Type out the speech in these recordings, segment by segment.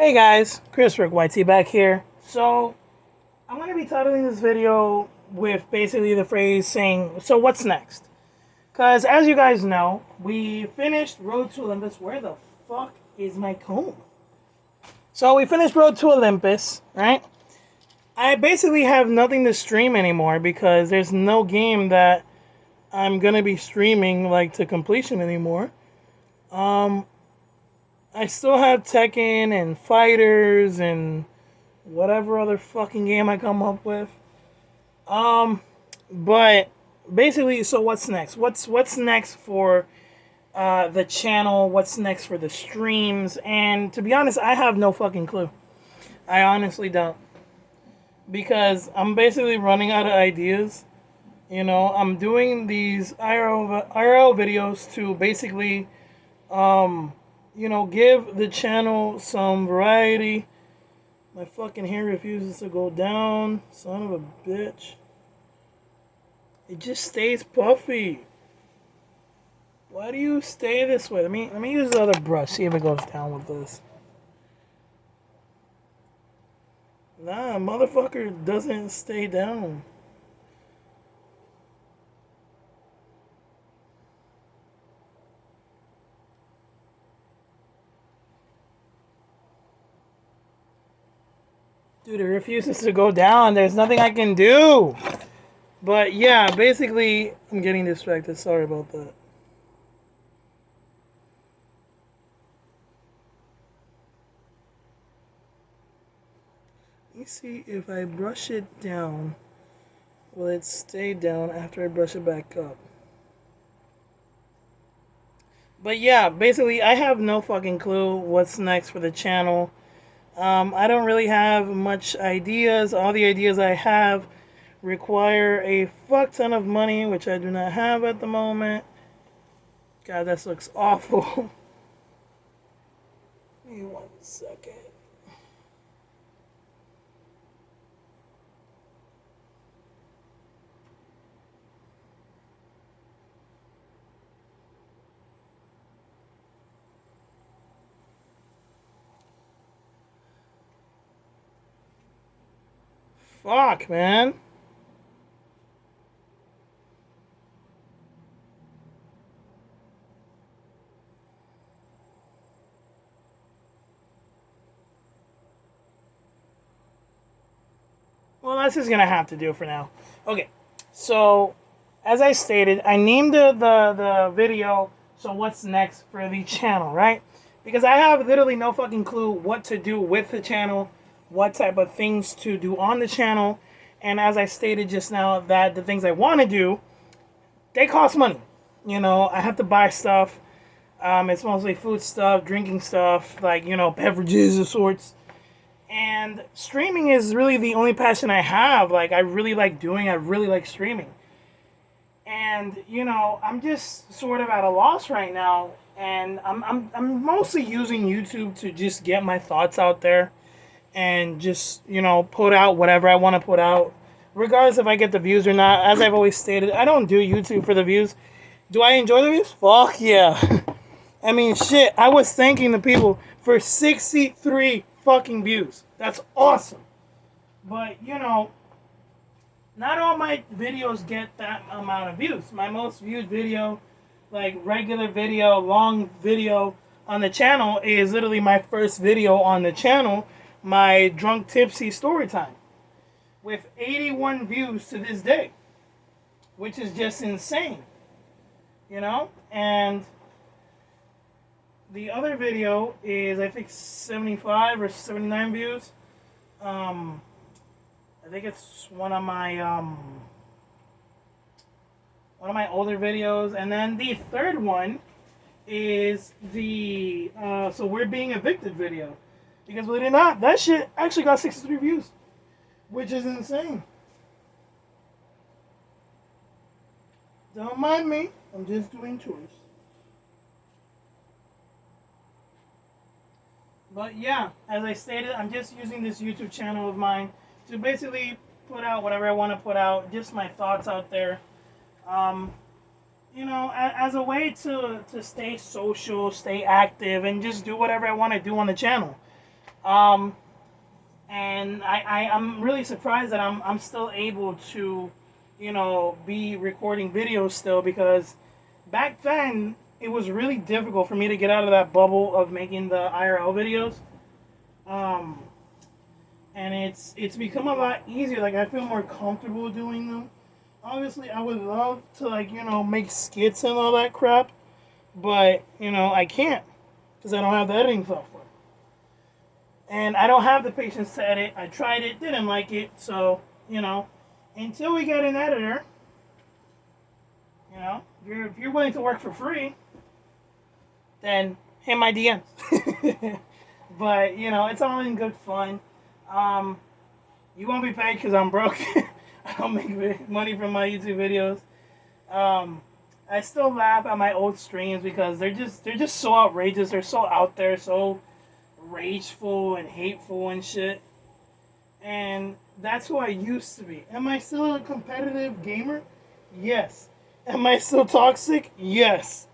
Hey guys, Chris Rick YT back here. So, I'm going to be titling this video with basically the phrase saying, so what's next? Because as you guys know, we finished Road to Olympus. Where the fuck is my comb? So, we finished Road to Olympus, right? I basically have nothing to stream anymore because there's no game that I'm going to be streaming like to completion anymore. I still have Tekken and Fighters and whatever other fucking game I come up with. But basically, so what's next? What's next for the channel? What's next for the streams? And to be honest, I have no fucking clue. I honestly don't, because I'm basically running out of ideas. You know, I'm doing these IRL videos to basically, give the channel some variety. My fucking hair refuses to go down. Son of a bitch. It just stays puffy. Why do you stay this way? Let me use the other brush. See if it goes down with this. Nah, motherfucker doesn't stay down. Dude, it refuses to go down. There's nothing I can do. But yeah, basically, I'm getting distracted. Sorry about that. Let me see if I brush it down. Will it stay down after I brush it back up? But yeah, basically, I have no fucking clue what's next for the channel. I don't really have much ideas. All the ideas I have require a fuck ton of money, which I do not have at the moment. God, this looks awful. Give me 1 second. Fuck, man. Well, that's just gonna have to do for now. Okay, so as I stated, I named the video "So What's Next" for the channel, right? Because I have literally no fucking clue what to do with the channel, what type of things to do on the channel, and as I stated just now, that the things I want to do, they cost money. You know, I have to buy stuff. It's mostly food stuff, drinking stuff, like beverages of sorts. And streaming is really the only passion I have. Like, I really like streaming. And, I'm just sort of at a loss right now. And I'm mostly using YouTube to just get my thoughts out there and just, put out whatever I want to put out, regardless if I get the views or not. As I've always stated, I don't do YouTube for the views. Do I enjoy the views? Fuck yeah. I mean, shit, I was thanking the people for 63 fucking views. That's awesome. But, not all my videos get that amount of views. My most viewed video, like regular video, long video on the channel, is literally my first video on the channel, my Drunk Tipsy story time, with 81 views to this day, which is just insane, And the other video is, I think, 75 or 79 views. I think it's one of my older videos, and then the third one is the "So We're Being Evicted" video, because believe it or not, that shit actually got 63 views, which is insane. Don't mind me, I'm just doing chores. But yeah, as I stated, I'm just using this YouTube channel of mine to basically put out whatever I want to put out, just my thoughts out there. Um, as a way to stay social, stay active, and just do whatever I want to do on the channel. Um, and I'm really surprised that I'm still able to, be recording videos still, because back then it was really difficult for me to get out of that bubble of making the IRL videos. Um, and it's become a lot easier. Like, I feel more comfortable doing them. Obviously, I would love to, like, make skits and all that crap, but I can't because I don't have the editing software, and I don't have the patience to edit. I tried it, didn't like it, so until we get an editor, if you're willing to work for free, then hit my DMs. But it's all in good fun. Um, you won't be paid because I'm broke. I don't make money from my YouTube videos. Um, I still laugh at my old streams because they're just so outrageous. They're so out there, so rageful and hateful and shit. And that's who I used to be. Am I still a competitive gamer? Yes. Am I still toxic? Yes.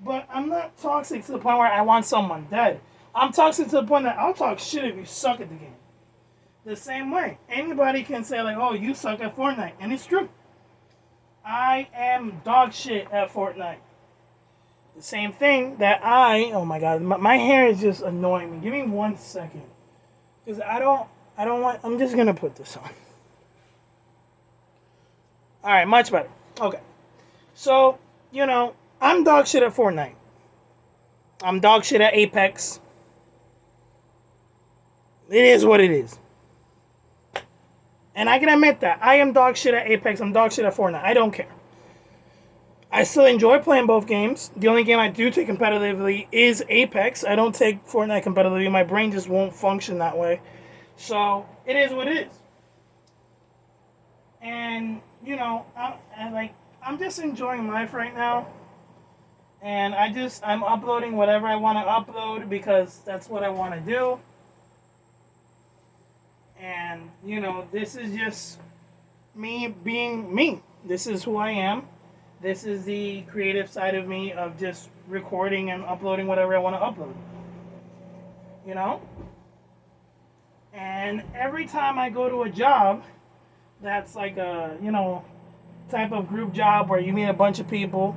But I'm not toxic to the point where I want someone dead. I'm toxic to the point that I'll talk shit if you suck at the game. The same way. Anybody can say, like, oh, you suck at Fortnite. And it's true. I am dog shit at Fortnite. The same thing that oh my god, my hair is just annoying me. Give me 1 second. Because I don't want, I'm just going to put this on. Alright, much better. Okay. So, I'm dog shit at Fortnite. I'm dog shit at Apex. It is what it is. And I can admit that. I am dog shit at Apex. I'm dog shit at Fortnite. I don't care. I still enjoy playing both games. The only game I do take competitively is Apex. I don't take Fortnite competitively. My brain just won't function that way. So, it is what it is. And, I'm just enjoying life right now. And I'm uploading whatever I want to upload because that's what I want to do. And, this is just me being me. This is who I am. This is the creative side of me of just recording and uploading whatever I want to upload. And every time I go to a job that's like a, type of group job where you meet a bunch of people,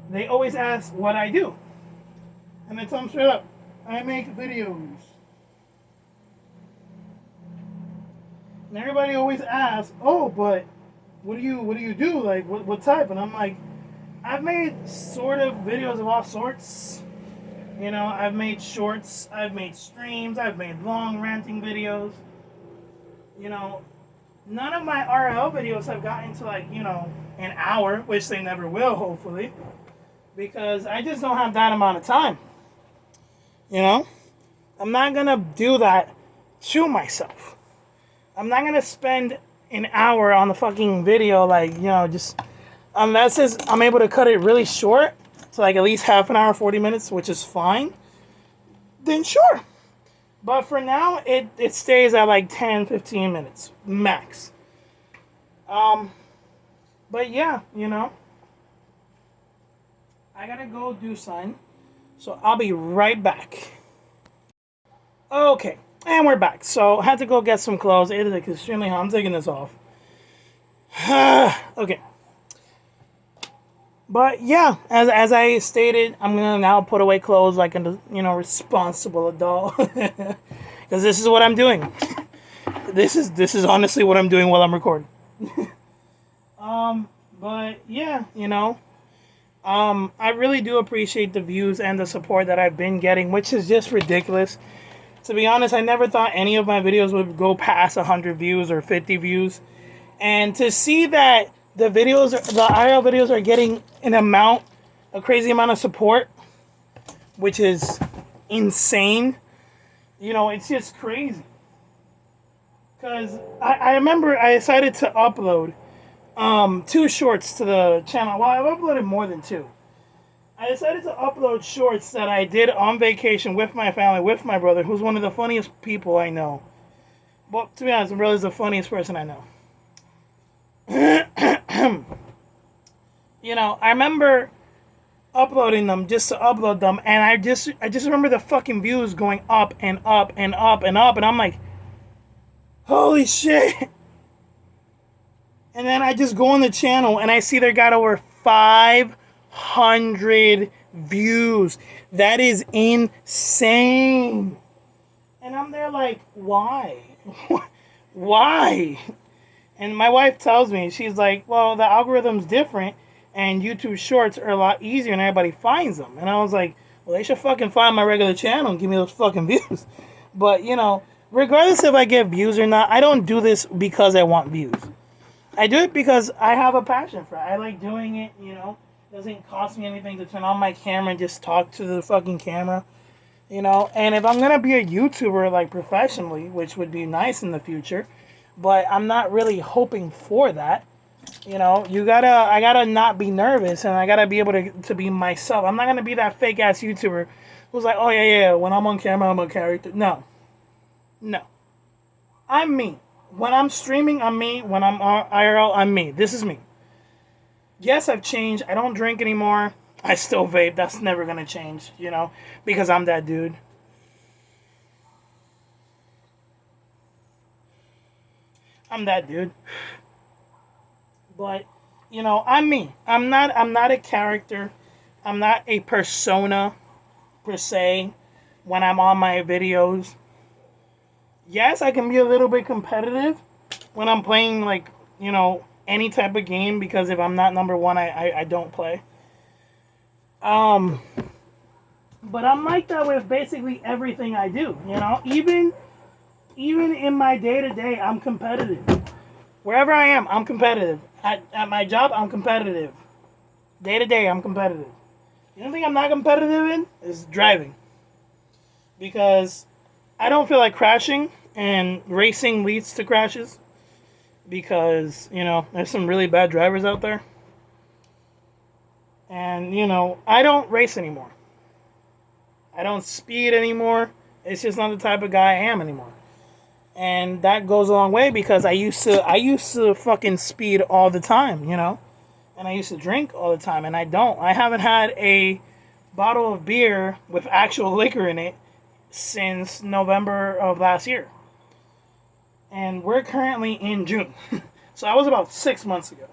they always ask what I do. And I tell them straight up, I make videos. And everybody always asks, oh, but what do you do? Like, what type? And I'm like, I've made sort of videos of all sorts. I've made shorts, I've made streams, I've made long ranting videos. None of my RL videos have gotten to, like, an hour, which they never will, hopefully. Because I just don't have that amount of time. I'm not going to do that to myself. I'm not going to spend an hour on the fucking video, like, just... Unless I'm able to cut it really short, to like at least half an hour, 40 minutes, which is fine, then sure. But for now, it stays at like 10, 15 minutes, max. But yeah, I gotta go do something. So I'll be right back. Okay, and we're back. So I had to go get some clothes. It is extremely hot. I'm taking this off. Okay. But yeah, as I stated, I'm gonna now put away clothes like a responsible adult, because this is what I'm doing. This is honestly what I'm doing while I'm recording. But yeah, I really do appreciate the views and the support that I've been getting, which is just ridiculous. To be honest, I never thought any of my videos would go past 100 views or 50 views, and to see that the IRL videos are getting a crazy amount of support, which is insane. It's just crazy. Because I remember I decided to upload 2 shorts to the channel. Well, I've uploaded more than 2. I decided to upload shorts that I did on vacation with my family, with my brother, who's one of the funniest people I know. Well, to be honest, my brother's the funniest person I know. I remember uploading them just to upload them, and I just remember the fucking views going up and up and up and up, and I'm like, holy shit. And then I just go on the channel and I see they got over 500 views. That is insane. And I'm there like, why? Why? And my wife tells me, she's like, well, the algorithm's different and YouTube Shorts are a lot easier and everybody finds them. And I was like, well, they should fucking find my regular channel and give me those fucking views. But, you know, regardless if I get views or not, I don't do this because I want views. I do it because I have a passion for it. I like doing it, you know. It doesn't cost me anything to turn on my camera and just talk to the fucking camera, you know. And if I'm going to be a YouTuber, like, professionally, which would be nice in the future, but I'm not really hoping for that, you know. I gotta not be nervous, and I gotta be able to be myself. I'm not going to be that fake-ass YouTuber who's like, oh, yeah, when I'm on camera, I'm a character. No. I'm me. When I'm streaming, I'm me. When I'm IRL, I'm me. This is me. Yes, I've changed. I don't drink anymore. I still vape. That's never going to change, you know, because I'm that dude. I'm that dude. But, you know, I'm me. I'm not a character. I'm not a persona, per se, when I'm on my videos. Yes, I can be a little bit competitive when I'm playing, like, you know, any type of game, because if I'm not number one, I don't play. But I'm like that with basically everything I do, you know? Even in my day-to-day, I'm competitive. Wherever I am, I'm competitive. At my job, I'm competitive. Day-to-day, I'm competitive. The only thing I'm not competitive in is driving. Because I don't feel like crashing, and racing leads to crashes because, you know, there's some really bad drivers out there. And, you know, I don't race anymore. I don't speed anymore. It's just not the type of guy I am anymore. And that goes a long way because I used to fucking speed all the time, you know? And I used to drink all the time, and I don't. I haven't had a bottle of beer with actual liquor in it since November of last year. And we're currently in June. So that was about 6 months ago.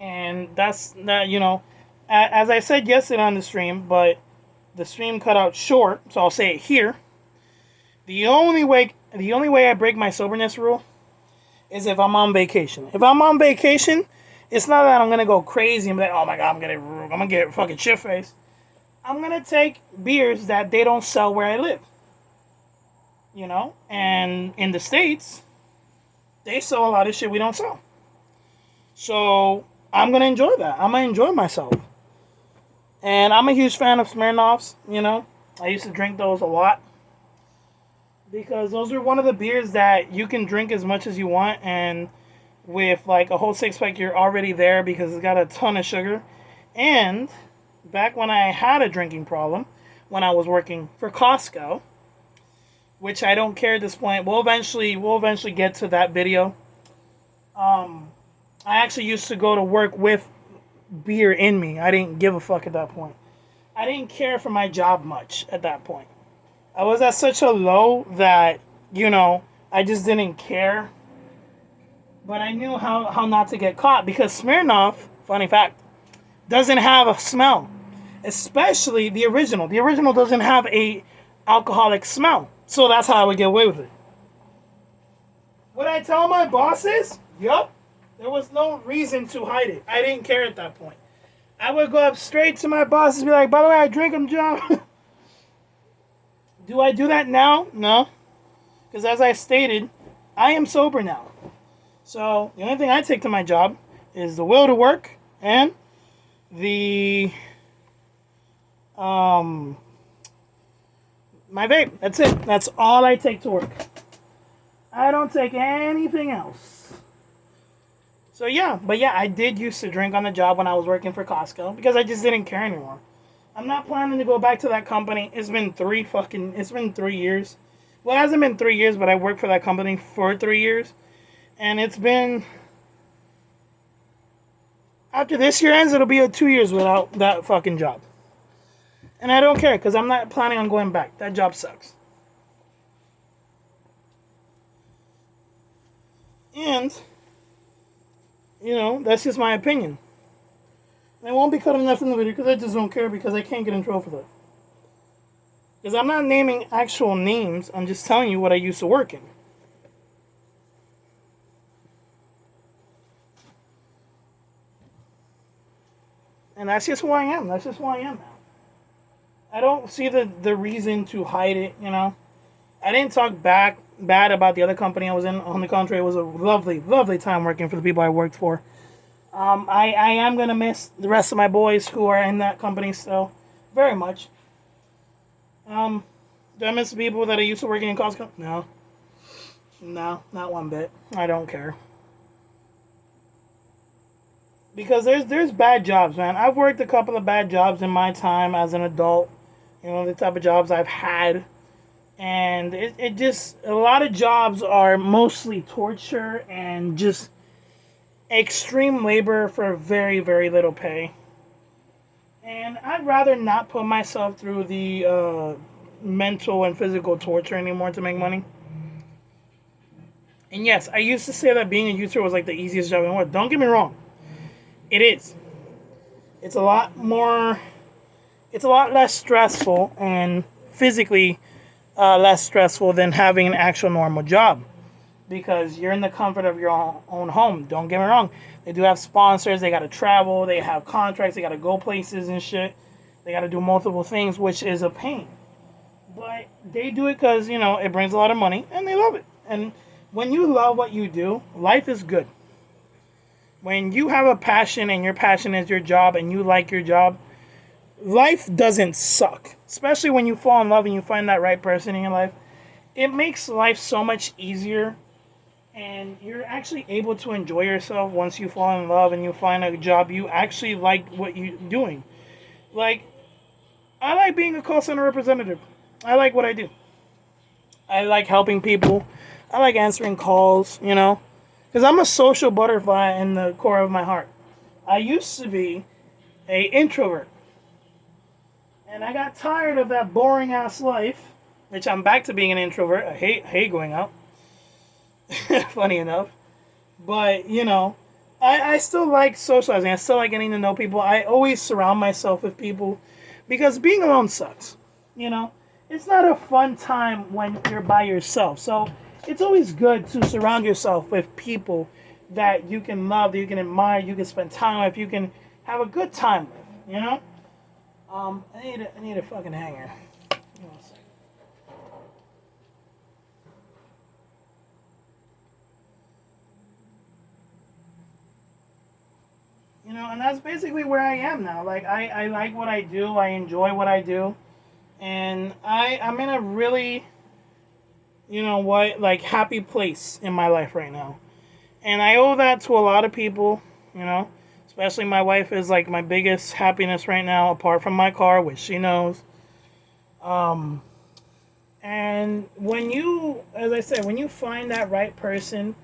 And that's that, you know, as I said yesterday on the stream, but the stream cut out short, so I'll say it here. The only way I break my soberness rule is if I'm on vacation. If I'm on vacation, it's not that I'm gonna go crazy and be like, oh my god, I'm gonna get fucking shit faced. I'm gonna take beers that they don't sell where I live. You know? And in the States, they sell a lot of shit we don't sell. So I'm gonna enjoy that. I'm gonna enjoy myself. And I'm a huge fan of Smirnoffs, you know. I used to drink those a lot. Because those are one of the beers that you can drink as much as you want, and with like a whole 6-pack, you're already there because it's got a ton of sugar. And back when I had a drinking problem, when I was working for Costco, which I don't care at this point, we'll eventually get to that video. I actually used to go to work with beer in me. I didn't give a fuck at that point. I didn't care for my job much at that point. I was at such a low that, you know, I just didn't care. But I knew how not to get caught because Smirnoff, funny fact, doesn't have a smell. Especially the original. The original doesn't have a alcoholic smell. So that's how I would get away with it. Would I tell my bosses? Yup. There was no reason to hide it. I didn't care at that point. I would go up straight to my bosses and be like, by the way, I drink them, John. Do I do that now? No. Because as I stated, I am sober now. So the only thing I take to my job is the will to work and the my vape. That's it. That's all I take to work. I don't take anything else. So yeah, but yeah, I did used to drink on the job when I was working for Costco because I just didn't care anymore. I'm not planning to go back to that company. It's been 3 years. Well, it hasn't been 3 years, but I worked for that company for 3 years. And it's been, After this year ends, it'll be 2 years without that fucking job. And I don't care because I'm not planning on going back. That job sucks. And, that's just my opinion. And I won't be cutting that from the video because I just don't care because I can't get in trouble for that. Because I'm not naming actual names. I'm just telling you what I used to work in. And that's just who I am. That's just who I am now. I don't see the reason to hide it, I didn't talk bad about the other company I was in. On the contrary, it was a lovely, lovely time working for the people I worked for. I am going to miss the rest of my boys who are in that company still. Very much. Do I miss the people that I used to working in Costco? No. No, not one bit. I don't care. Because there's bad jobs, man. I've worked a couple of bad jobs in my time as an adult. The type of jobs I've had. And it just, a lot of jobs are mostly torture and just extreme labor for very, very little pay. And I'd rather not put myself through the mental and physical torture anymore to make money. And yes, I used to say that being a YouTuber was like the easiest job in the world. Don't get me wrong. It is. It's a lot less stressful and physically less stressful than having an actual normal job. Because you're in the comfort of your own home. Don't get me wrong. They do have sponsors. They got to travel. They have contracts. They got to go places and shit. They got to do multiple things, which is a pain. But they do it because, it brings a lot of money. And they love it. And when you love what you do, life is good. When you have a passion and your passion is your job and you like your job, life doesn't suck. Especially when you fall in love and you find that right person in your life. It makes life so much easier. And you're actually able to enjoy yourself once you fall in love and you find a job you actually like what you're doing. Like, I like being a call center representative. I like what I do. I like helping people. I like answering calls, Because I'm a social butterfly in the core of my heart. I used to be an introvert. And I got tired of that boring ass life, which I'm back to being an introvert. I hate going out. Funny enough. But, I still like socializing. I still like getting to know people. I always surround myself with people because being alone sucks. It's not a fun time when you're by yourself. So it's always good to surround yourself with people that you can love, that you can admire, you can spend time with, you can have a good time with, I need a fucking hanger. And that's basically where I am now. Like, I like what I do. I enjoy what I do. And I'm in a really, happy place in my life right now. And I owe that to a lot of people, Especially my wife is, like, my biggest happiness right now, apart from my car, which she knows. And when as I said, when you find that right person,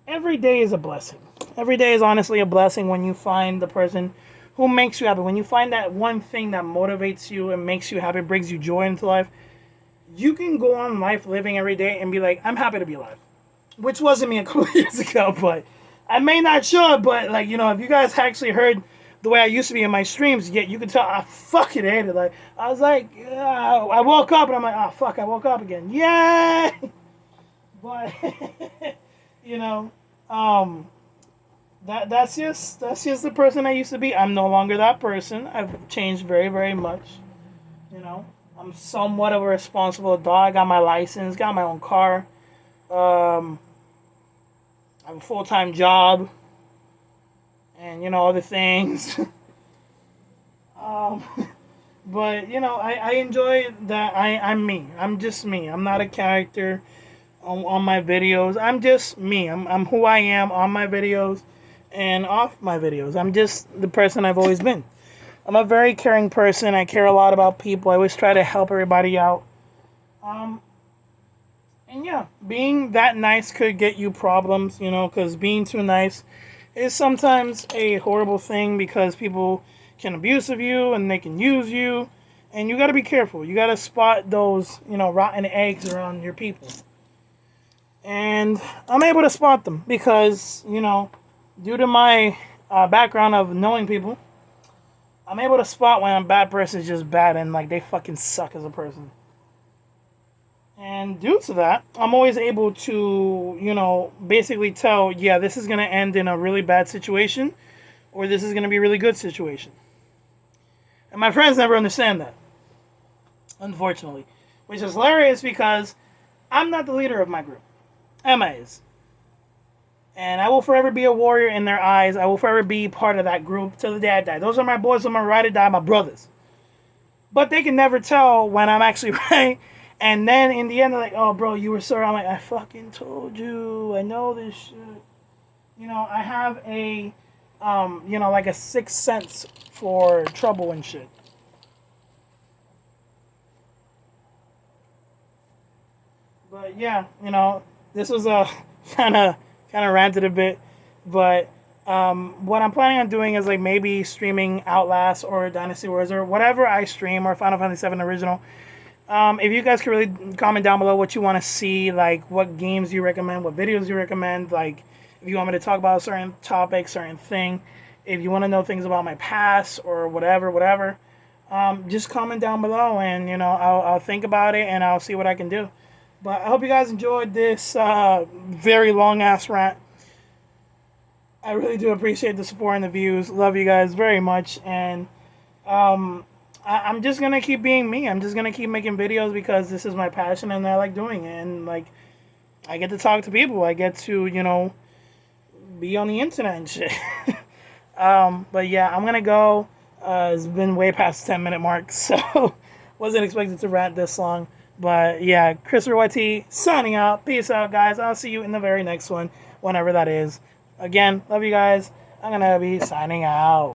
every day is a blessing. Every day is honestly a blessing when you find the person who makes you happy. When you find that one thing that motivates you and makes you happy, brings you joy into life, you can go on life living every day and be like, I'm happy to be alive. Which wasn't me a couple of years ago, but I may not show it, but, like, if you guys actually heard the way I used to be in my streams, yet you could tell I fucking hated it. Like, I was like, I woke up and I'm like, oh, fuck, I woke up again. Yay! But, that's just the person I used to be. I'm no longer that person. I've changed very, very much. I'm somewhat of a responsible adult. I got my license, got my own car. I have a full-time job. And, other things. But, I enjoy that I'm me. I'm just me. I'm not a character on my videos. I'm just me. I'm who I am on my videos and off my videos. I'm just the person I've always been. I'm a very caring person. I care a lot about people. I always try to help everybody out. And yeah, being that nice could get you problems, because being too nice is sometimes a horrible thing because people can abuse of you and they can use you, and you got to be careful. You got to spot those, rotten eggs around your people. And I'm able to spot them because, due to my background of knowing people, I'm able to spot when a bad person is just bad and like they fucking suck as a person. And due to that, I'm always able to, basically tell, yeah, this is going to end in a really bad situation or this is going to be a really good situation. And my friends never understand that, unfortunately. Which is hilarious because I'm not the leader of my group. Emma is. And I will forever be a warrior in their eyes. I will forever be part of that group till the day I die. Those are my boys. I'm going to ride or die, my brothers. But they can never tell when I'm actually right. And then in the end, they're like, oh, bro, you were sorry. I'm like, I fucking told you. I know this shit. I have a, like a sixth sense for trouble and shit. But yeah, this was a kind of ranted a bit. But what I'm planning on doing is like maybe streaming Outlast or Dynasty Wars or whatever I stream or Final Fantasy VII Original. If you guys could really comment down below what you want to see, like what games you recommend, what videos you recommend, like if you want me to talk about a certain topic, certain thing, if you want to know things about my past or whatever, just comment down below and I'll think about it and I'll see what I can do. But I hope you guys enjoyed this very long ass rant. I really do appreciate the support and the views. Love you guys very much, and I'm just gonna keep being me. I'm just gonna keep making videos because this is my passion and I like doing it. And like, I get to talk to people. I get to be on the internet and shit. But yeah, I'm gonna go. It's been way past the 10-minute mark, so wasn't expected to rant this long. But yeah, Christopher YT signing out. Peace out, guys. I'll see you in the very next one, whenever that is. Again, love you guys. I'm gonna be signing out.